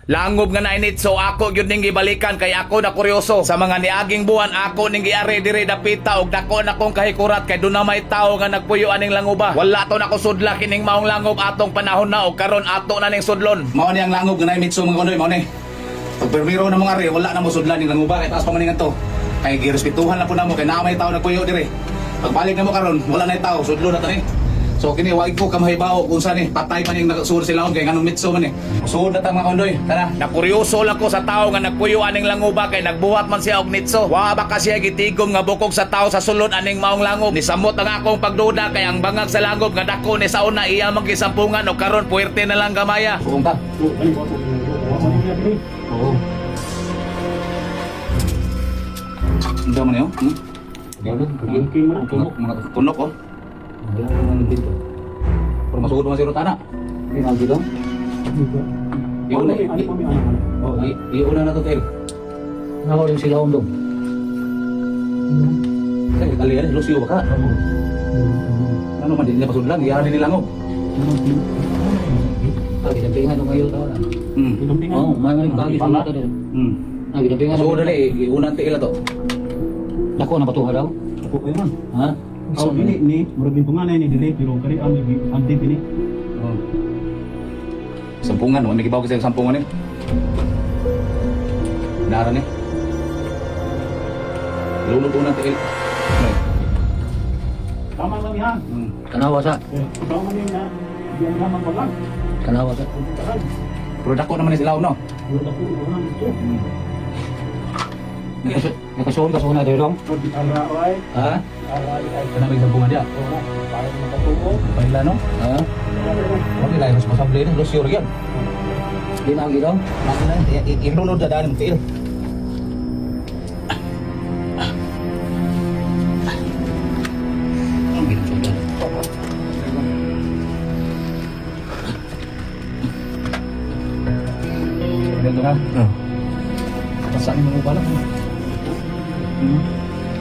Langob nga nainit so ako gyud ning gibalikan kay ako na kuryoso. Sa mga niaging buwan ako ning giari diri dapita og dako na kong kahikurat kay duna may tawo nga nagpuyo aning langoba. Wala to nako sudla kining maong langob atong panahon na og karon ato na ning sudlon. Mao ni ang langob nga naimit so mga kondoy, mao ni. Pag permiro na mga ari, wala na mo sudlan ning langoba kay taas pa man to. Kay girespetuhan na po namo kay naa may tawo nagpuyo diri. Pagbalik na mo karon, wala na tawo, sudlo na tani. So kini wag ko kamahibaw kung saan patay pa ning nagsuod sila kay nganong mitso man Suod na ta mga kondoy, tara. Nakuryoso lang ko sa tao nga nagpuyo aning langoba kay nagbuhat man siya og nitso. Wa ba kasi gitigom nga bukog sa tao sa sulod aning maong langob. Nisamot ang akong pagduda kay ang bangag sa langob nga dako ni sauna iya magisampungan og karon puwerte na lang gamaya. Suong ta. Oo. Ito man yun? Tunok oh. Pero masugod naman si Rotana. Iuna na to, Tel. Ako yung silaon doon. Ay, kalian, Lucio ba ka? Ano man, hindi na pasudlan, iyaran din nilang oh. Pagkinampingan nung ngayon tao na. Oo, may maling kagi sa mata din. Pagkinampingan nung Masugod na iuna Tel to. Dako na patuha daw? Ako kayo man. Ha? So ini murag panganay ni delay pero kani ang tip ini. Sampungan, may kibaw kasi yung sampungan eh. Naran eh. Lulog unang Tel. Tama lang yan. Kanawa sa? Tama din na. Diyan naman pa lang. Kanawa sa? Pero dako naman ni sila no? Wala ko unahan ito. Nakasuon ka na dito? Aray. Ha? Aray ay Kanang may sampungan diya. para makatuo. Paila no? Ha? Wala lang responsable ni Lucio riyan. Di na dito? Ilunod na daan mo Tel. Ganito na. Pasain mo pala.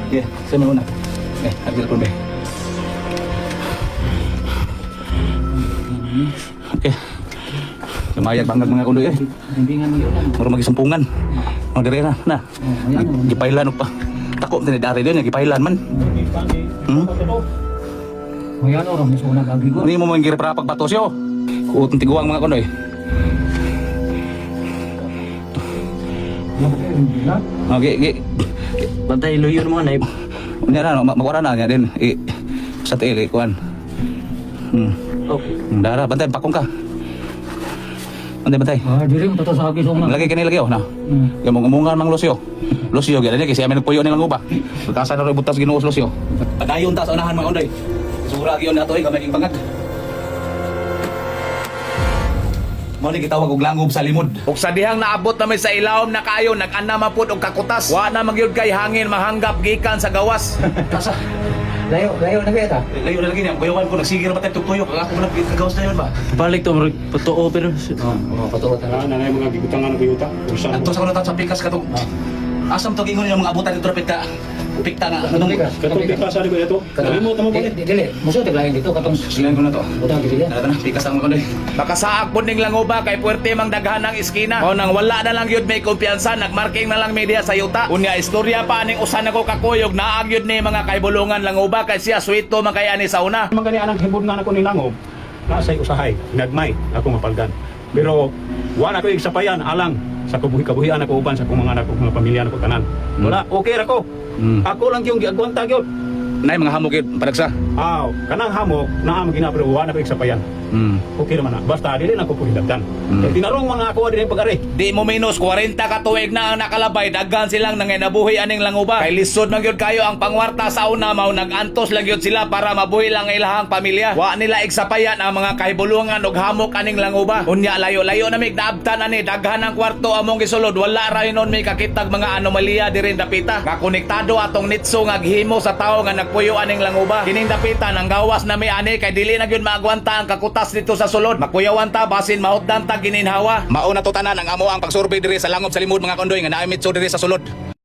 Yeah, saya mau nak. Ambil pun deh. Oke. Lumayan banget mga kondoy eh. Bimbingan mo yun lang. Muro magisampungan. Ang dire na. Na. Gipailan pa. Tako tani dari dia gipailan man. Mayan o, mas unang kagi ko. Ini mo man girepra pagbatos yo. Kuot tiguang mga kondoy. Okay, okay. Bantay luyo mo na. Unya na magwara na nya din. Sa tele kuan. Okay. Dara bantay pakong ka. Bantay. Diri mo tatasagi sa una. Lagi kini lagi oh na. Yung mungan mang Lucio. Lucio gyud kasi amin nagpuyo ni lang uba. Pagkasa na ro butas Ginoo Lucio. Padayon ta sa unahan mga ondoy. Sura gyud nato ay gamay king bangag. Mo ni gitawag og langob sa limod. Ug sa dihang naabot na may sa ilawom na kayo nag-ana man pud og kakutas. Wa na magyud kay hangin mahanggap gikan sa gawas. Kasa Layo na kaya ta? layo na lagi niya. Kuyawan ko nagsigir pa tayo tuyo. Ako mo nagkagawas na yun ba? Balik to, patuo pero Patuwa ta. Na na mga gigutangan ng kuyuta. Usan. Adto sa kuno sa pikas katong. Asam to gingon yung mga abutan dito rapid ka. Upikta nga. Anong Katong pikas sa ko ito. Kalimot mo pa ni. Dili, muso tiglayan dito katong silan ko na to. butang dili. Ano na pikas ang mga Makasaak pud ning langoba kay puwerte mang daghan ang iskina. O nang wala na lang yun may kumpiyansa, nagmarking na lang media sa yuta. Unya istorya pa aning usa nako kakuyog naag yun ni mga kaibulungan langoba kay siya sweeto man kay ani sa una. Mga gani anang hibod nga nako ni langob. Nasay usahay, nagmay ako mapalgan. Pero wala ko igsapayan alang sa kabuhi-kabuhian ako uban sa akong mga anak ug mga pamilya nako tanan. Wala, okay ra ko. Ako lang yung giagwanta gyud. Nay mga hamog yun padagsa. Kanang hamok na am ginapre wala ko igsapayan. Okay naman na. Basta dili na ko puhidagdan. Tinarong mga ako din pag-ari. Di mo minus 40 ka tuig na ang nakalabay daghan silang nanginabuhi aning langoba. Kay lisod man gyud kayo ang pangwarta sa una mao nagantos lang gyud sila para mabuhi lang ilahang pamilya. Wa nila igsapayan ang mga kahibulungan ug hamok aning langoba. Unya layo-layo na mig naabtan ani daghan ang kwarto among gisulod wala ra inon may kakitag mga anomalya diri dapita. Kakonektado atong nitso nga gihimo sa tawo nga nagpuyo aning langoba. Kining dapita nang gawas na may ani kay dili na gyud maagwanta ang kakutas dito sa sulod. Makuyawan ta basin mahutdan ta gininhawa. Mauna to tanan ang amo ang pagsurvey diri sa langob sa limod mga kondoy nga naay mitso diri sa sulod.